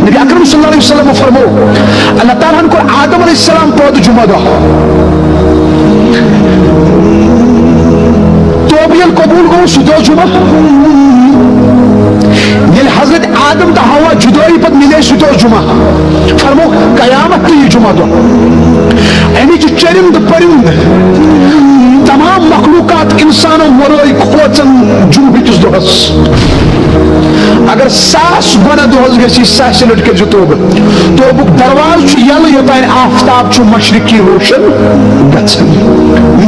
نبی اکرم صلی اللہ علیہ وسلم فرمو اللہ تعالیٰ کو آدم علیہ السلام پود جمعہ دہ توبیل قبول گو سدو جمعہ یل حضرت آدم تا ہوا جدوئی پت ملے سدو جمعہ فرمو قیامت تی جمعہ دہ یعنی جو چرند پرند تمام مخلوقات انسانوں ورائی کھوچن جمعہ کس دہس اگر ساس گناہ دہس گسی ساس لٹ کے جو توبک درواز یل یوتان آفتاب چھو مشرقی روشن گچن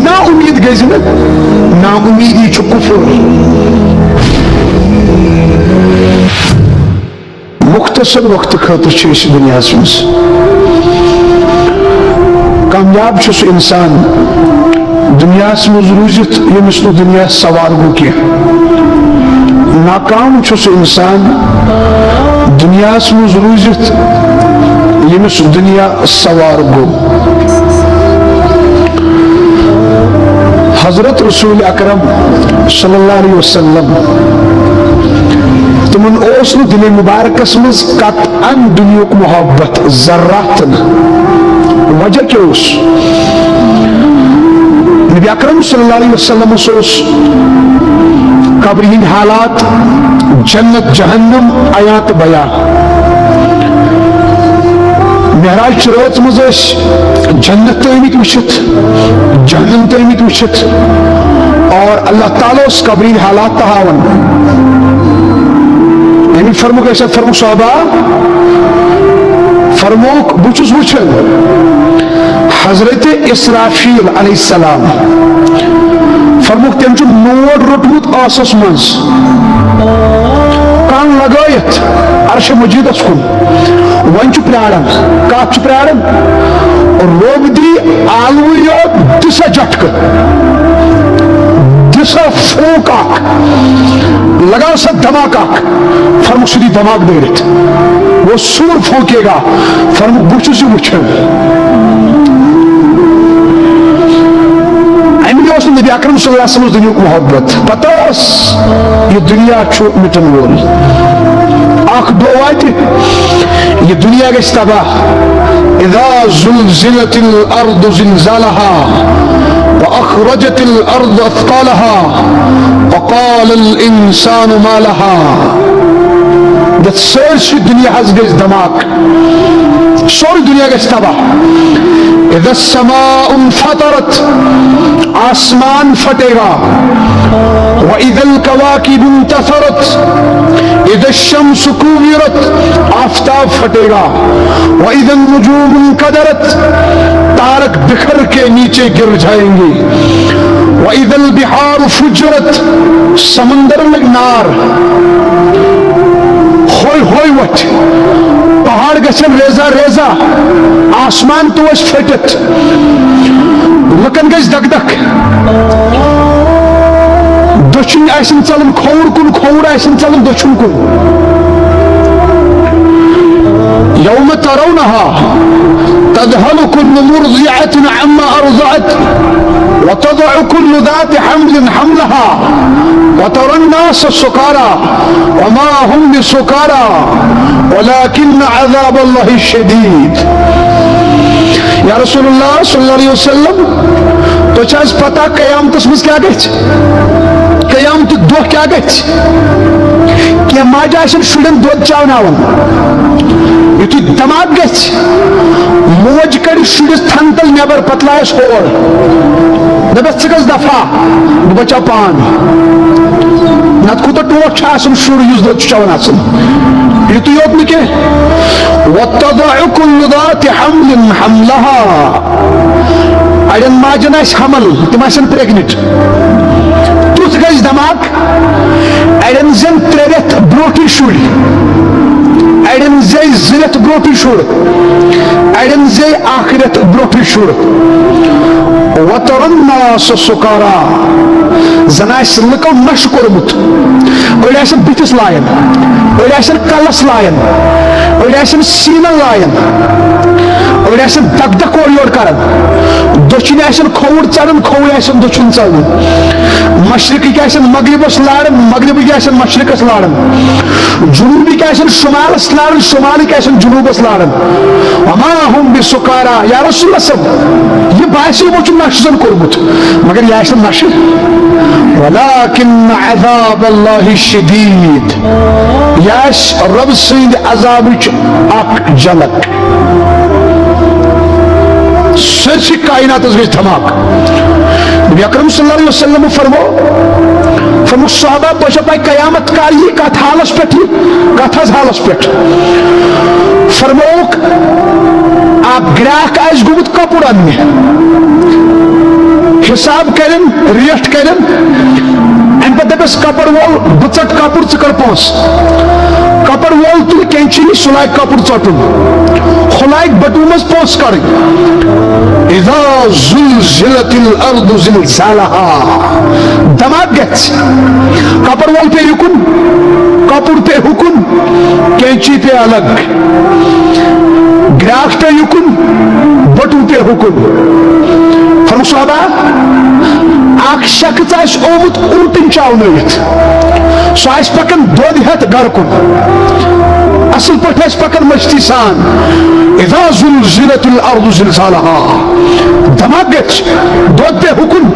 نا امید گزن نا امیدی چھو کفر مختصر وقت خاطر چھو اس دنیا سمس کامیاب چھو سو انسان دنیا سمز روزت یمس نو دنیا سوار گو کیا ناکام چھو سو انسان دنیا سمز روزت یمس دنیا سوار گو حضرت رسول اکرم صلی اللہ علیہ وسلم تمن اوس نو دل مبارکس مز قطعاً دنیا کو محبت ذراتن وجہ کیا اس نبی اکرم صلی اللہ علیہ وسلم سوس قبرین حالات جنت جہنم آیات بیان معراج چرات مزش جنت تیمیت وشت جہنم تیمیت وشت اور اللہ تعالیٰ اس قبرین حالات تہاون یعنی فرمو کیسا فرمو صحابہ فرمو بچس وچھن حضرت اسرافیل علیہ السلام فرمو تم چھ نور رٹمت آسس منز کان لگایت عرش مجید اس کن ون چھ پرارن کات چھ پرارن روب دی آلویو دسا جٹک دسا فوکا لگا سا دھماکہ فرمو سدی دھماک دیرت وہ سور پھونکے گا فرمو بچو سے وچھن اس نبی اکرم صلی اللہ علیہ وسلم دنیا کو محبت پتہ اس یہ دنیا چھو مٹن وول آنکھ دو آئیتی یہ دنیا کے استباہ اذا زلزلت الارض زلزالها واخرجت الارض اثقالها وقال الانسان ما لها that سرش دنیا has گئے دماغ سوری دنیا کے استباہ اذا السماء انفطرت آسمان پھٹے گا وَإِذَا الْكَوَاكِبُ انْتَثَرَتْ اِذَا الشَّمْسُ كُوِّرَتْ آفتاب پھٹے گا وَإِذَا النُّجُومُ انْكَدَرَتْ تارک بکھر کے نیچے گر جائیں گے وَإِذَا الْبِحَارُ فُجِّرَتْ سمندر میں نار ہوئی ہوئی وچ پہاڑ گچھن ریزا ریزا آسمان تو اس پھٹت لکن گیس دک دک دچھن ایسن چلن کھور ایسن چلن دچھن کن یوم ترونها تذهل كل مرضعة عما أرضعت وتضع كل ذات حمل حملها وترى الناس سكارى وما هم بسكارى ولكن عذاب الله الشديد یا رسول اللہ صلی اللہ علیہ وسلم تو چاہز پتا قیامت اس میں کیا گئچ قیامت دو کیا گئچ کہ ماجا ایسن شڑن دو چاوناون یہ تو دماغ گئچ موج کڑی شڑس تھنتل نیبر پتلائش ہور دبس چکس دفعہ بچا پان نت کتا ٹوٹ چھاسن شڑ یوز دو چاوناسن یہ تو یوت نکے وَتَضَعُ كُلُّ ذَاتِ حَمْلٍ حَمْلَهَا اڑین ماجن آس حمل تم آسن پریگنٹ تُتھ گژھِ دماغ اڑین زن ترٛےٚ برونٹھٕے شُرۍ اڑین زے زٕ رٮ۪تھ برونٹھٕے شُر اڑین زے اکھ رٮ۪تھ برونٹھٕے شُر وَتَرَى النَّاسَ سُكَارَى زن آسہِ لُکو نشہٕ کوٚرمُت أڑۍ آسن بٕتھِس لایَن أڑۍ آسن کلس لایَن أڑۍ آسن سیٖنن لایَن اور آسن دک دک اور یور کرن دچن آسن کھوڑ چڑھن کھوڑ آسن دچن چڑھن مشرقی کے آسن مغربس لارن مغربی کے آسن مشرقس لارن جنوبی کے آسن شمالس لارن شمالی کے آسن جنوبس لارن وما هم بسکارا یا رسول اللہ صلی یہ باعثی وہ چون نشزن کرمت مگر یہ آسن نشز ولیکن عذاب اللہ شدید یاش رب سید عذاب اک جلک سرسی کائنات اس گئی دھماک نبی اکرم صلی اللہ علیہ وسلم فرمو صحابہ بچا پائی قیامت کاری کت حالس پیٹھ کت حالس پیٹھ فرموک آپ گراہ کا اس گمت کپڑ اننے حساب کرن ریٹ کرن ان پہ دبس کپڑ وول بچٹ کپڑ چکر پونس کپڑ وول تل کینچی سلائی کپڑ چٹن خلائی بٹومس پونس کریں اذا زلزلت الارض زلزالها دماغ گھس کپڑ وول پہ رکن کپڑ پہ حکن کینچی پہ الگ گراہ پہ یکن بٹو پہ حکن فرمو صحابہ اک شخص آس آمت الٹن چاونیت سو آس پکن دود ہتھ گھر کن اصل پہ آس پکن مشتی سان اذا زلزلت الارض زلزالها دماغ گچ دود پہ حکن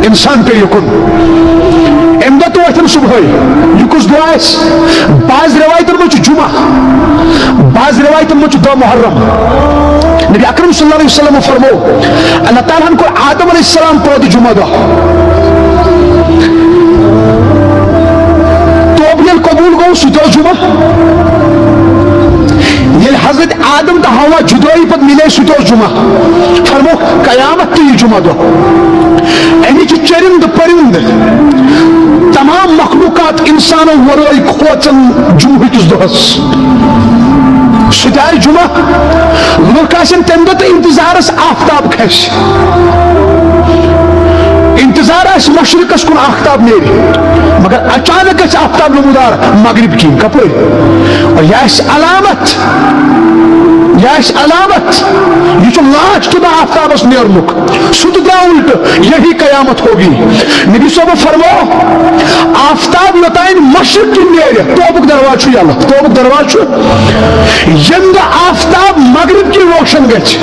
انسان پہ یکن ام دہ تو وتھن صبح یہ کس دہ آس بعض روایتن مجھ جمعہ بعض روایتن مجھ دہ محرم نبی اکرم صلی اللہ علیہ وسلم فرمو اللہ تعالیٰ کو آدم علیہ السلام پود جمعہ دہ تو بھی قبول گو سو جمعہ یہ حضرت آدم تا ہوا جدوئی پت ملے سو جمعہ فرمو قیامت تی جمعہ دہ اینی چی چرند پرند تمام مخلوقات انسانوں ورائی کھوچن جمعہ کس دہس سجائے جمعہ لوگ آسن تم دہ انتظارس آفتاب کھس انتظار اس مشرقس کن آفتاب نیری مگر اچانک اس آفتاب نمودار مغرب کی کپڑے اور یہ علامت یہ جو لاسٹ دا آفتاب اس نیرنک سد دا الٹ یہی قیامت ہوگی نبی صاحب فرمو آفتاب یوتائن مشرق کی نیرے توبک درواز چھو یا اللہ توبک درواز چھو یند آفتاب مغرب کی روشن گچ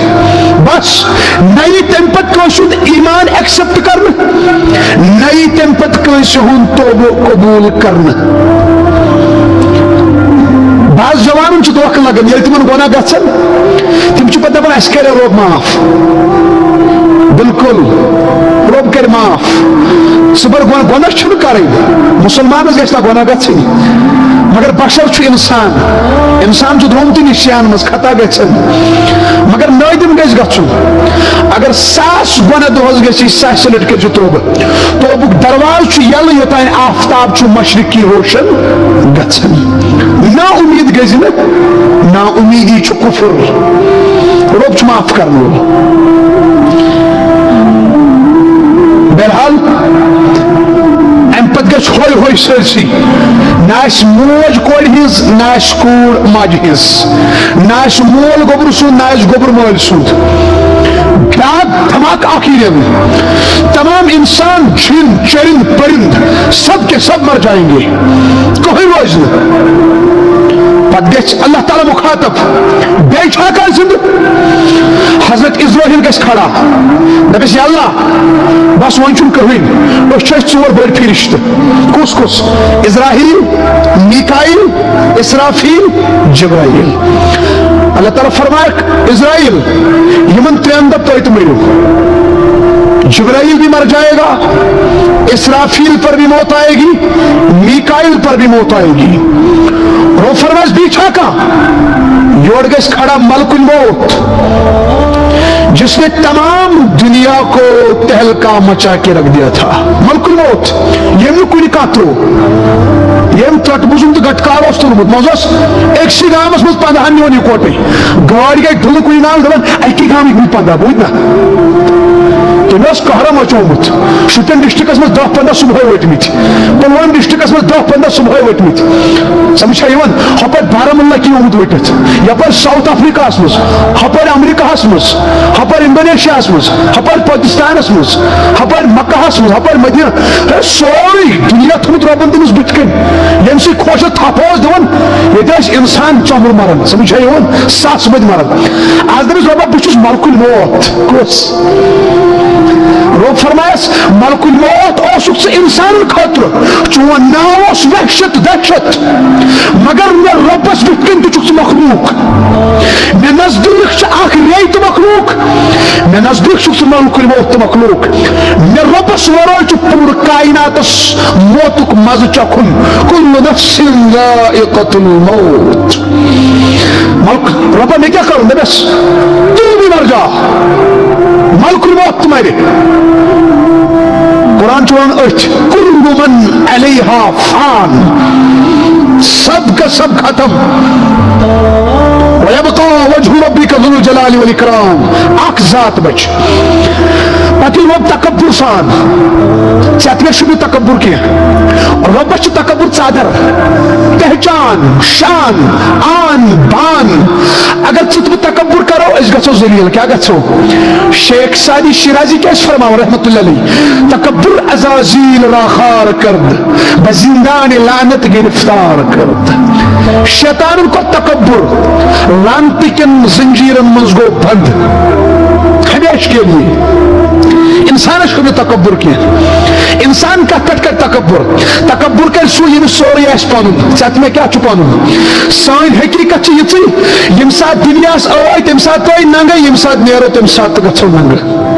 بس نئی تمپت کوشد ایمان ایکسپٹ کرنا نئی تمپت کوشد ہون توبہ قبول کرنا بعض جوانن چھ دھوکہ لگن یل تمن گناہ گژھن تم چھ پتہ دپان اسہ کرے رب معاف بالکل رب کر معاف صبر گناہ چھن کریں مسلمانس گژھِ نہ گناہ گژھن مگر بشر چھ انسان چھ درومتی نشان مز خطا گژھن مگر نادم گژھِ گژھن اگر 100 گناہ دۄہس گژھِ 100 لٹہِ کٔرِو توبُک درواز چھ یلہٕ یوتانۍ آفتاب چھ مشرق کی روشن گژھن نا امید گژھِ نہٕ نا امیدی چھ کفر رب چھ معاف کرن وول بہرحال ام پتہ گژھِ ہوے ہوے سٲرسٕے نہ آسہِ موج کورِ ہٕنٛز نہ آسہِ کوٗر ماجہِ ہٕنٛز نہ آسہِ مول گوٚبُر سُنٛد نہ آسہِ گوٚبُر مٲلۍ سُنٛد بیاکھ دھماکہ آخری لیول تمام انسان جن چرند پرند سب کے سب مر جائیں گے کوئی روز پتہ گژھِ اللہ تعالیٰ مخاطب بیٚیہِ چھا کانٛہہ زندٕ حضرت اسرائیل گژھِ کھڑا دپٮ۪س یا اللہ بس وۄنۍ چھُنہٕ کٕہٕنۍ أسۍ چھِ أسۍ 4 بٔڑۍ فرشتہٕ کُس کُس اسرائیل میکائیل اسرافیل جبرائیل اللہ تعالیٰ فرمائے اسرائیل یمن 3 دۄہ تُہۍ تہِ مٔرِو جبرائیل بھی مر جائے گا اسرافیل پر بھی موت آئے گی میکائیل پر بھی موت آئے گی رو فرماس بیچا کا یور گس کھڑا ملک الموت جس نے تمام دنیا کو تہلکا مچا کے رکھ دیا تھا ملک الموت یم کن کترو یم تٹ بزن تو گٹکار اس تلمت موزس ایک سی گامس مز 15 نیون اکوٹے گاڑی گئی دل کن نام دپان اکی گام 15 بوجھ نا تمہیں قہر مچومت شوپین ڈسٹرکس مز 10-15 صبح وٹمت پلوام ڈسٹرکس مز 10-15 صبح وٹمت سمجھا یوان ہپر بارہمولہ کی آمد وٹت یپر ساؤتھ افریقہ مز ہپر امریکہ مز ہپر انڈونیشیا مز ہپر پاکستان مز ہپر مکہ مز ہپر مدینہ سوری دنیا تھوت ربن تمس بت کن یم سی خوش تھپ دان یہ انسان چمر مران سمجھا یوان ساس بد مران آج دمس ربا بچس ملک الموت کس رب فرمائس ملک الموت اوسک سے انسان خاطر چون ناو اس وحشت دہشت مگر میں ربس بت کن تچک مخلوق میں نزدیک چھ آخ ریت مخلوق میں نزدیک چھ ملک الموت مخلوق میں ربس ورائے چھ پور کائناتس موتک مز چکن کل نفس ذائقۃ الموت ملک ربا میں کیا کروں میں بس تو بھی مر جا ملک الموت تمہارے قرآن چون اچھ کل من علیہا فان سب کا سب ختم وَيَبْقَى وَجْهُ رَبِّكَ ذُو الْجَلَالِ وَالْإِكْرَامِ اک ذات بچ پتہ رب تکبر سان ژےٚ تہِ چھُنہٕ تکبر کینٛہہ رۄبس چھُ تکبر ژادر پہچان شان آن بان اگر ژٕ تہِ بہٕ تکبر کرو أسۍ گژھو ذلیل کیٛاہ گژھو شیخ سعدی شیرازی کیٛاہ چھُ فرماوان رحمتہ اللہ علیہ تکبر عزازیل را خار کرد بزندان لعنت گرفتار کرد شیطان کو تکبر لعنت کن زنجیرن منز گو بند ہمیشہ کے لیے انسان کو بھی تکبر کیا انسان کا کٹ کر تکبر کر سو یہ سوری اس پانون چاہت میں کیا چھپانون سائن حقیقت چھ یہ یم سات دنیا آئی تم سات تو ننگا یم سات نیرو تم سات گھو ننگا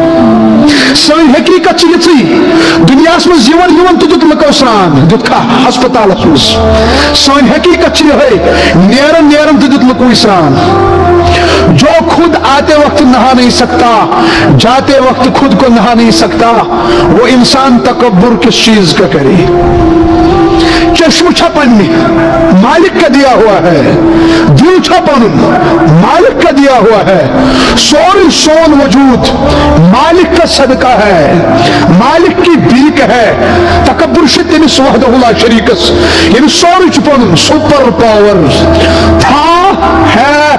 سائن حقیقت چھ یہ دنیا مز یون تو دت لکو سران دت کھا ہسپتال مز سائن حقیقت چھ یہ نیرن تو دت لکو سران جو خود آتے وقت نہا نہیں سکتا جاتے وقت خود کو نہا نہیں سکتا وہ انسان تکبر کس چیز کا کرے چشم چھپن مالک کا دیا ہوا ہے دل چھپن مالک کا دیا ہوا ہے سوری سون وجود مالک کا صدقہ ہے مالک کی بیک ہے تکبر سے تمس وحدہ لا شریکس یعنی سوری چھپن سپر پاور تھا ہے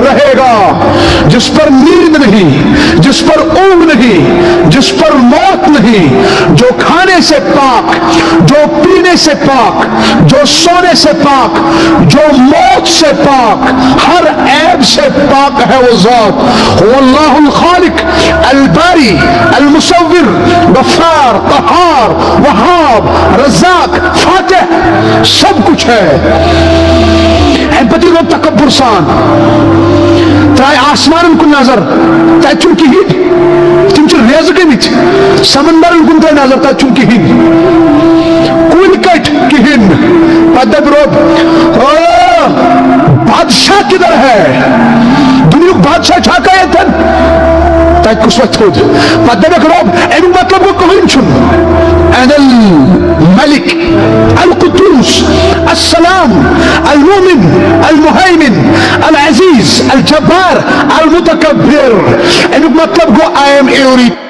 رہے گا جس پر نیند نہیں جس پر اونگ نہیں جس پر موت نہیں جو کھانے سے پاک جو پینے سے پاک جو سونے سے پاک جو موت سے پاک ہر عیب سے پاک ہے وہ ذات هو اللہ الخالق الباری المصور غفار قہار وہاب رزاق فاتح سب کچھ ہے پتی لوگ تکبر سان ترائے آسمان کن نظر تائے چونکی ہی تم چھ ریز گمت سمندر کن تائے نظر تائے چونکی ہی کن کٹ کہن پدب رب بادشاہ کدھر ہے دنیا بادشاہ چھاکا ہے تن تائے کس وقت خود پدب رب اینو مطلب کو کہن چھن انا الملک القدوس السلام المؤمن المهيمن العزيز الجبار المتكبر اینو مطلب کو I am everything